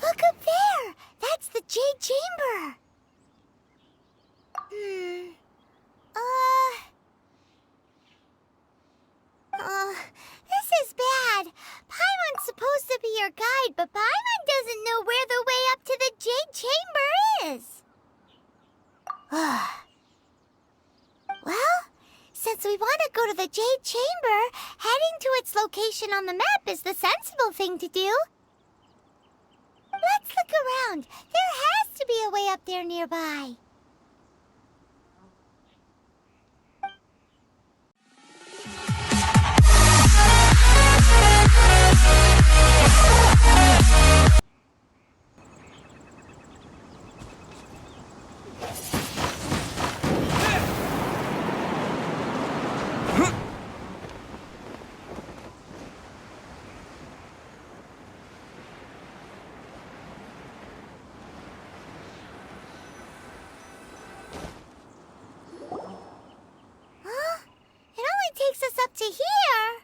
Look up there! That's the Jade Chamber! This is bad. Paimon's supposed to be your guide, but Paimon doesn't know where the way up to the Jade Chamber is. Well, since we want to go to the Jade Chamber, heading to its location on the map is the sensible thing to do. Let's look around. There has to be a way up there nearby. Up to here.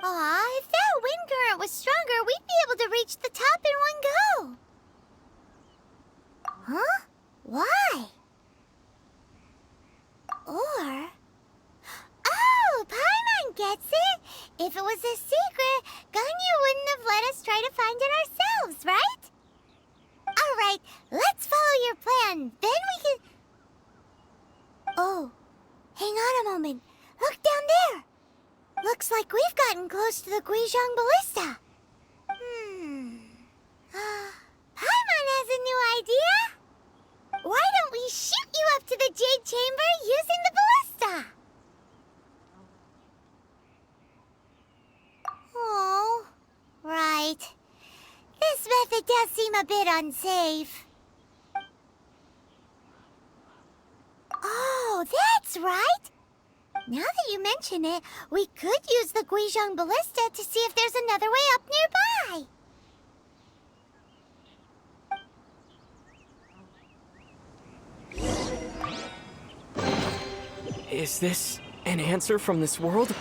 Aw, if that wind current was stronger, we'd be able to reach the top in one go. Huh? Why? Or... Oh, Paimon gets it. If it was a secret, Ganyu wouldn't have let us try to find it ourselves, right? Alright, let's follow your plan. Then we can... Oh, hang on a moment. Look down there! Looks like we've gotten close to the Guizhong Ballista. Paimon has a new idea! Why don't we shoot you up to the Jade Chamber using the ballista? Oh, right. This method does seem a bit unsafe. Oh, that's right! Now that you mention it, we could use the Guizhong Ballista to see if there's another way up nearby. Is this an answer from this world?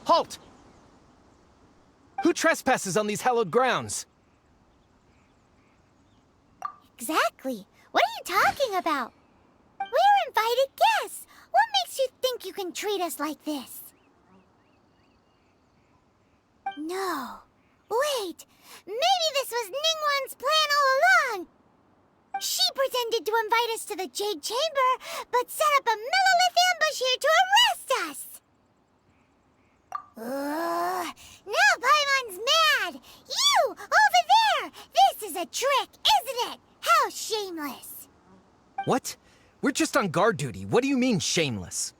Halt! Who trespasses on these hallowed grounds? Exactly. What are you talking about? We're invited guests. What makes you think you can treat us like this? No. Wait. Maybe this was Ningguang's plan all along. She pretended to invite us to the Jade Chamber, but set up a Millilith ambush here to arrest us. Now Paimon's mad! You! Over there! This is a trick, isn't it? How shameless! What? We're just on guard duty. What do you mean, shameless?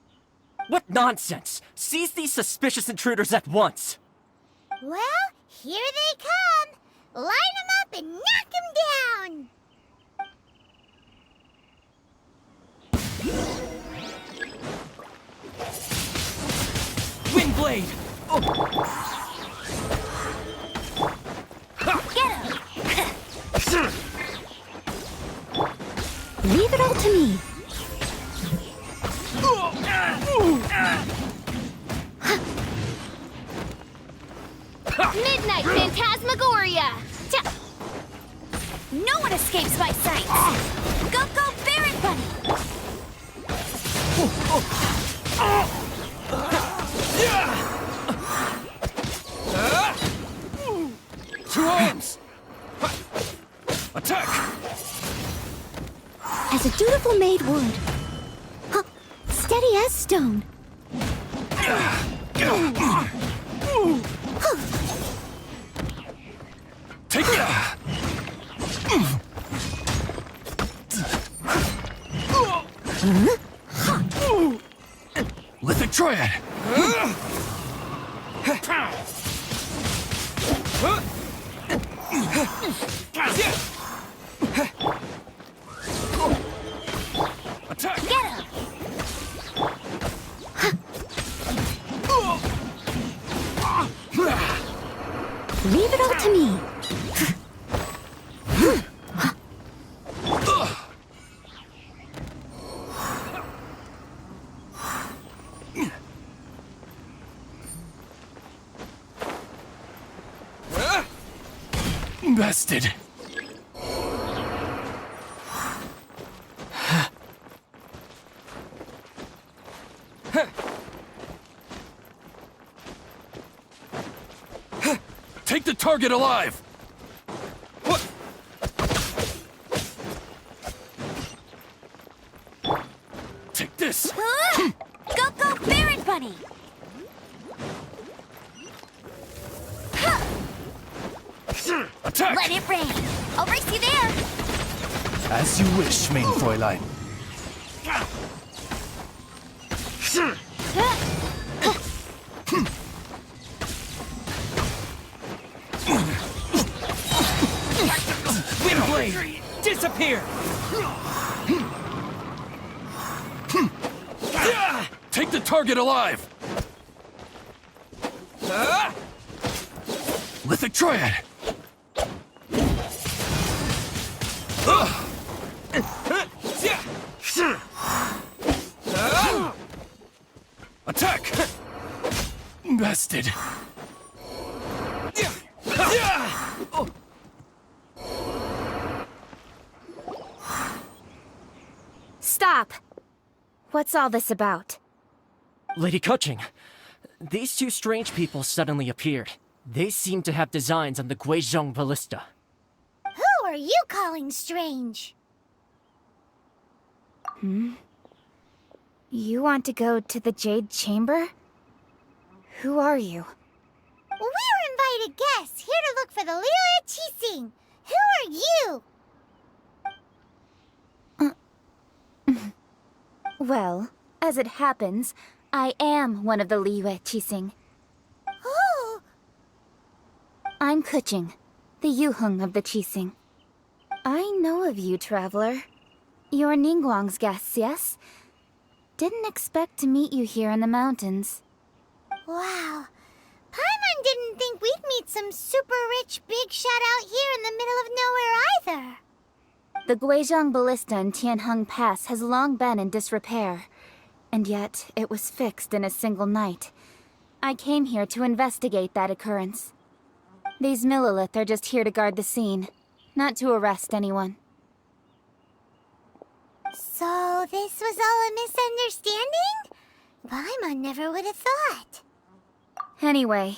What nonsense! Seize these suspicious intruders at once! Well, here they come! Line them up and knock them down! Windblade! Oh. Get him! Leave it all to me. Midnight Phantasmagoria! No one escapes my sight! Go, go, Barret Bunny! Two arms! Attack! As a dutiful maid would. Huh, steady as stone. Take it! Lithic Triad! Attack! Get him! Leave it all to me. Bested. Take the target alive! What? Take this! Go, go, Baron Bunny! Attack! Let it rain. I'll race you there. As you wish, main Fräulein. Windblade! Disappear! Take the target alive! Lithic Triad! Attack! Bested. Stop! What's all this about? Lady Kuching, these two strange people suddenly appeared. They seem to have designs on the Guizhong ballista. Who are you calling strange? You want to go to the Jade Chamber? Who are you? We're invited guests here to look for the Liu Qixing. Who are you? Well, as it happens, I am one of the Liu Qixing. Oh, I'm Kuching, the Yuheng of the Qixing. I know of you, traveler. You're Ningguang's guests, yes? Didn't expect to meet you here in the mountains. wow. Paimon didn't think we'd meet some super rich big shot out here in the middle of nowhere either. The Guizhong ballista in Tianheng Pass has long been in disrepair, and yet it was fixed in a single night. I came here to investigate that occurrence. These Millilith are just here to guard the scene, not to arrest anyone. So this was all a misunderstanding? Paimon never would have thought. Anyway,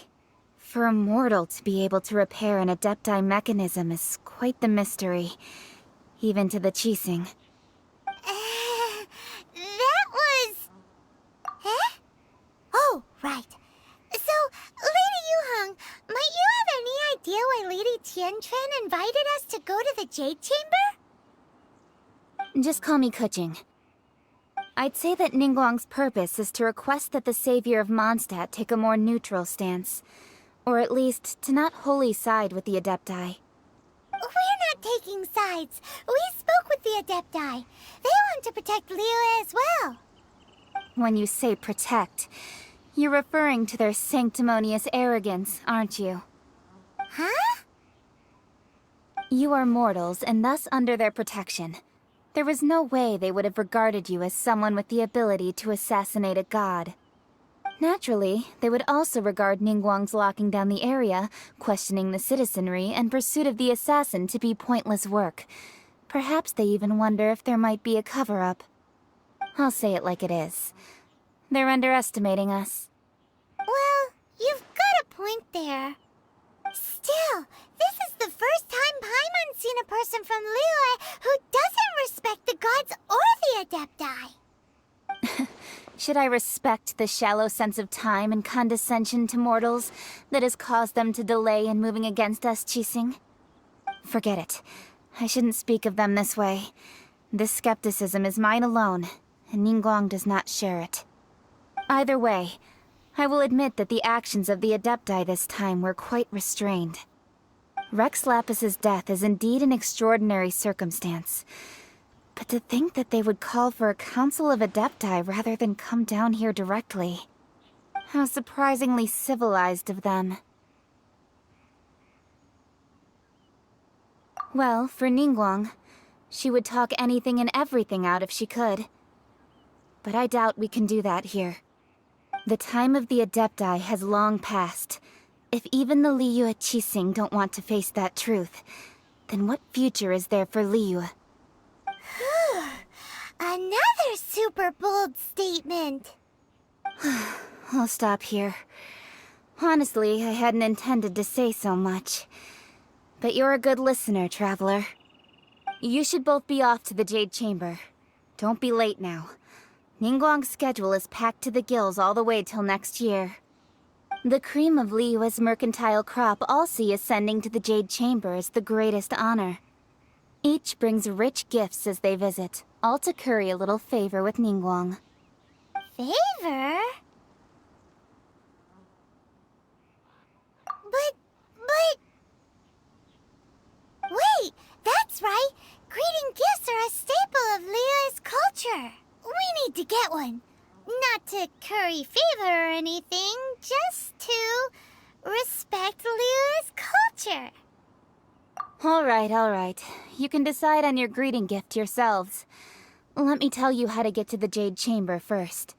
for a mortal to be able to repair an Adepti mechanism is quite the mystery, even to the Qixing. That was... Eh? Oh, right. So, Lady Yuheng, might you have any idea why Lady Tianquan invited us to go to the Jade Chamber? Just call me Kuching. I'd say that Ningguang's purpose is to request that the savior of Mondstadt take a more neutral stance. Or at least, to not wholly side with the Adepti. We're not taking sides. We spoke with the Adepti. They want to protect Liu as well. When you say protect, you're referring to their sanctimonious arrogance, aren't you? Huh? You are mortals, and thus under their protection. There was no way they would have regarded you as someone with the ability to assassinate a god. Naturally, they would also regard Ningguang's locking down the area, questioning the citizenry, and pursuit of the assassin to be pointless work. Perhaps they even wonder if there might be a cover-up. I'll say it like it is. They're underestimating us. Well, you've got a point there. Still, this is the first time Paimon's seen a person from Liyue who doesn't respect the gods or the Adepti. Should I respect the shallow sense of time and condescension to mortals that has caused them to delay in moving against us, Qixing? Forget it. I shouldn't speak of them this way. This skepticism is mine alone, and Ningguang does not share it. Either way, I will admit that the actions of the Adepti this time were quite restrained. Rex Lapis's death is indeed an extraordinary circumstance. But to think that they would call for a council of Adepti rather than come down here directly. How surprisingly civilized of them. Well, for Ningguang, she would talk anything and everything out if she could. But I doubt we can do that here. The time of the Adepti has long passed. If even the Liyue Qixing don't want to face that truth, then what future is there for Liyue? Another super bold statement. I'll stop here. Honestly, I hadn't intended to say so much. But you're a good listener, Traveler. You should both be off to the Jade Chamber. Don't be late now. Ningguang's schedule is packed to the gills all the way till next year. The cream of Liyue's mercantile crop all see ascending to the Jade Chamber as the greatest honor. Each brings rich gifts as they visit, all to curry a little favor with Ningguang. Favor? But... Wait, that's right! Greeting gifts are a staple of Liyue's culture. We need to get one. Not to curry favor or anything, just to respect Liyue's culture. All right. You can decide on your greeting gift yourselves. Let me tell you how to get to the Jade Chamber first.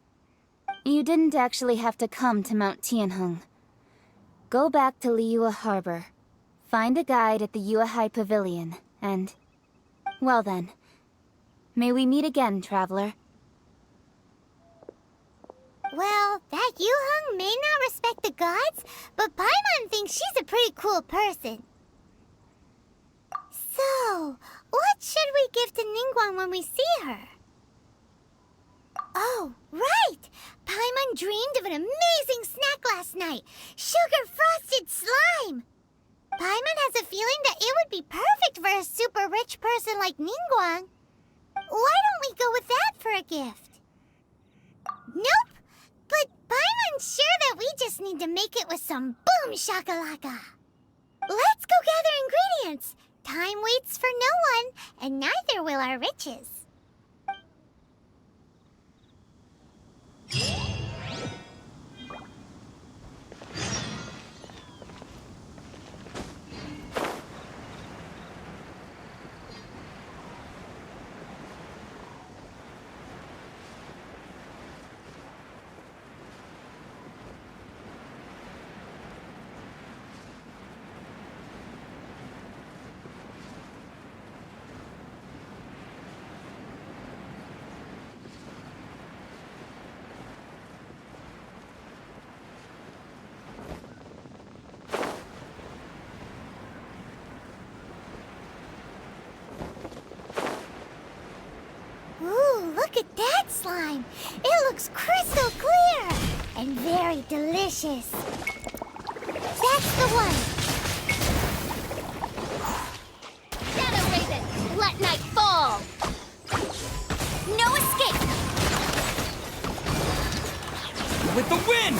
You didn't actually have to come to Mount Tianheng. Go back to Liyue Harbor. Find a guide at the Yuehai Pavilion, and... well then. May we meet again, Traveler. Well, that Yuheng may not respect the gods, but Paimon thinks she's a pretty cool person. So, what should we give to Ningguang when we see her? Oh, right! Paimon dreamed of an amazing snack last night! Sugar-frosted slime! Paimon has a feeling that it would be perfect for a super rich person like Ningguang. Why don't we go with that for a gift? Nope! But Paimon's sure that we just need to make it with some boom shakalaka. Let's go gather ingredients. Time waits for no one, and neither will our riches. Ooh, look at that slime! It looks crystal clear! And very delicious. That's the one! Shadow Raven, let night fall! No escape! With the wind!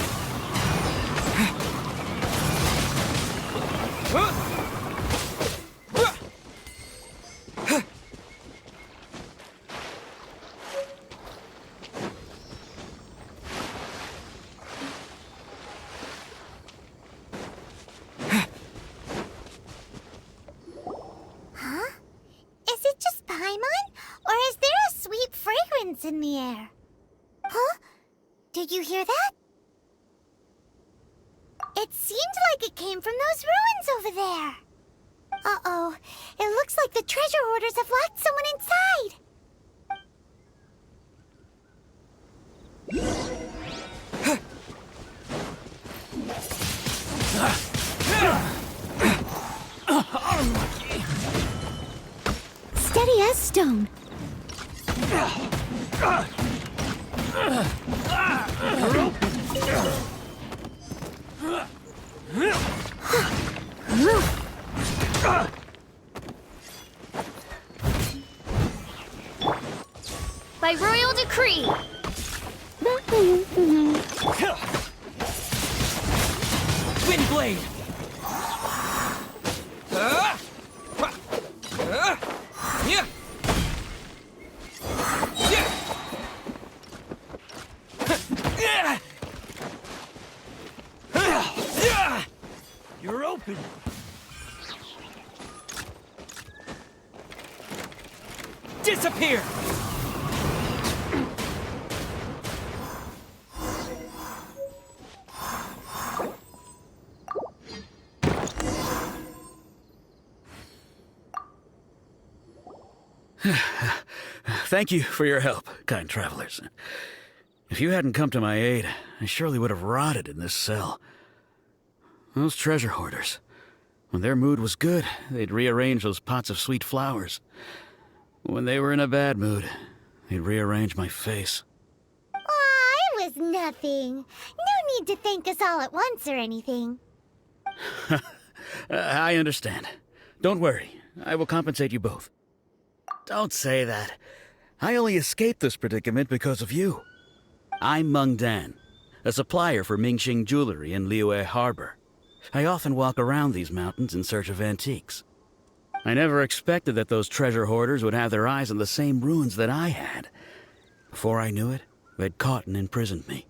Huh? Is it just Paimon? Or is there a sweet fragrance in the air? Huh? Did you hear that? It seemed like it came from those ruins over there. Uh-oh. It looks like the treasure hoarders have locked someone inside. as stone. By royal decree. Wind blade! Yeah! You're open! Disappear! Thank you for your help, kind travelers. If you hadn't come to my aid, I surely would have rotted in this cell. Those treasure hoarders, when their mood was good, they'd rearrange those pots of sweet flowers. When they were in a bad mood, they'd rearrange my face. Aw, it was nothing. No need to thank us all at once or anything. I understand. Don't worry, I will compensate you both. Don't say that. I only escaped this predicament because of you. I'm Meng Dan, a supplier for Mingxing jewelry in Liyue Harbor. I often walk around these mountains in search of antiques. I never expected that those treasure hoarders would have their eyes on the same ruins that I had. Before I knew it, they'd caught and imprisoned me.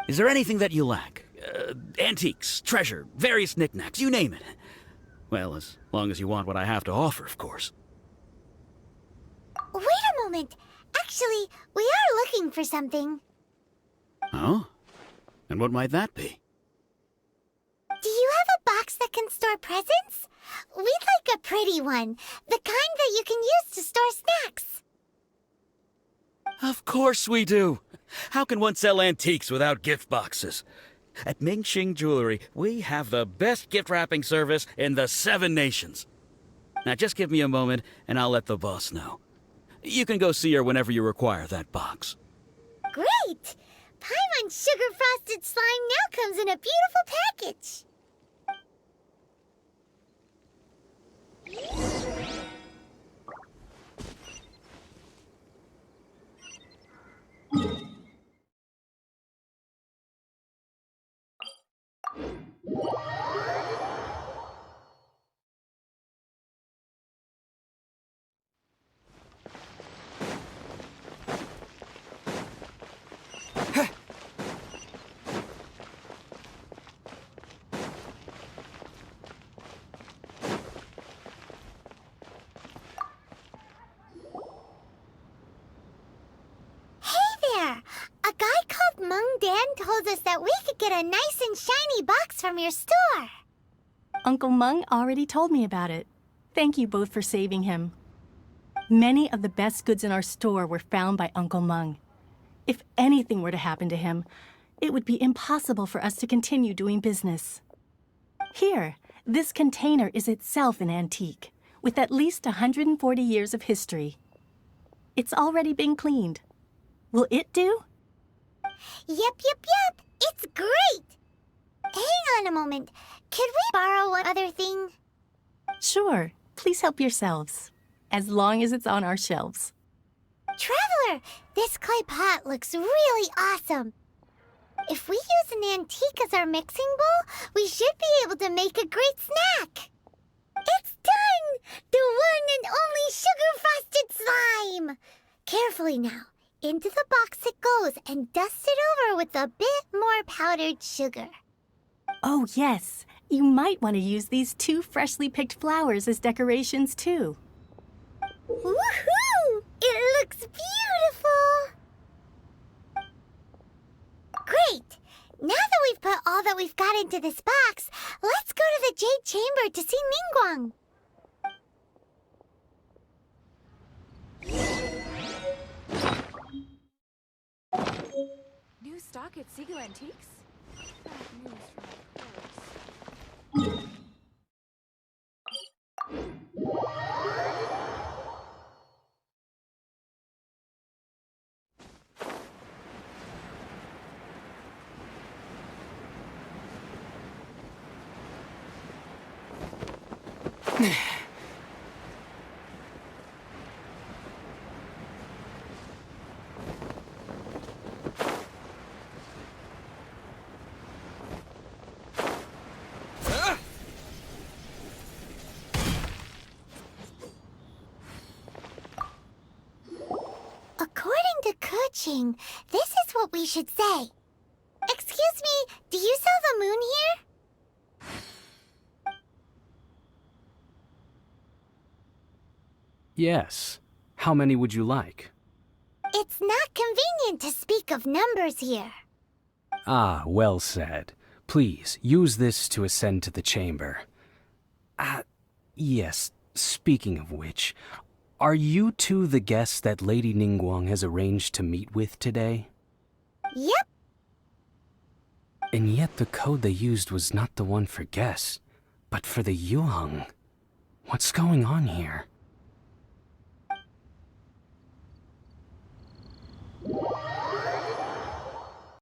Is there anything that you lack? Antiques, treasure, various knickknacks, you name it. Well, as long as you want what I have to offer, of course. Wait a moment. Actually, we are looking for something. Oh? And what might that be? Do you have a box that can store presents? We'd like a pretty one. The kind that you can use to store snacks. Of course we do. How can one sell antiques without gift boxes? At Mingxing Jewelry, we have the best gift wrapping service in the 7 nations. Now just give me a moment and I'll let the boss know. You can go see her whenever you require that box. Great! Paimon Sugar Frosted Slime now comes in a beautiful package. A guy called Meng Dan told us that we could get a nice and shiny box from your store. Uncle Meng already told me about it. Thank you both for saving him. Many of the best goods in our store were found by Uncle Meng. If anything were to happen to him, it would be impossible for us to continue doing business. Here, this container is itself an antique, with at least 140 years of history. It's already been cleaned. Will it do? Yep. It's great. Hang on a moment. Could we borrow one other thing? Sure. Please help yourselves, as long as it's on our shelves. Traveler, this clay pot looks really awesome. If we use an antique as our mixing bowl, we should be able to make a great snack. It's done! The one and only sugar-frosted slime! Carefully now. Into the box it goes and dust it over with a bit more powdered sugar. Oh, yes. You might want to use these 2 freshly picked flowers as decorations, too. Woohoo! It looks beautiful! Great! Now that we've put all that we've got into this box, let's go to the Jade Chamber to see Ningguang. New stock at Siegel Antiques? Bad news from the. According to Kuching, this is what we should say. Excuse me, do you sell the moon here? Yes. How many would you like? It's not convenient to speak of numbers here. Ah, well said. Please, use this to ascend to the chamber. Yes, speaking of which, are you two the guests that Lady Ningguang has arranged to meet with today? Yep. And yet the code they used was not the one for guests, but for the Yuheng. What's going on here?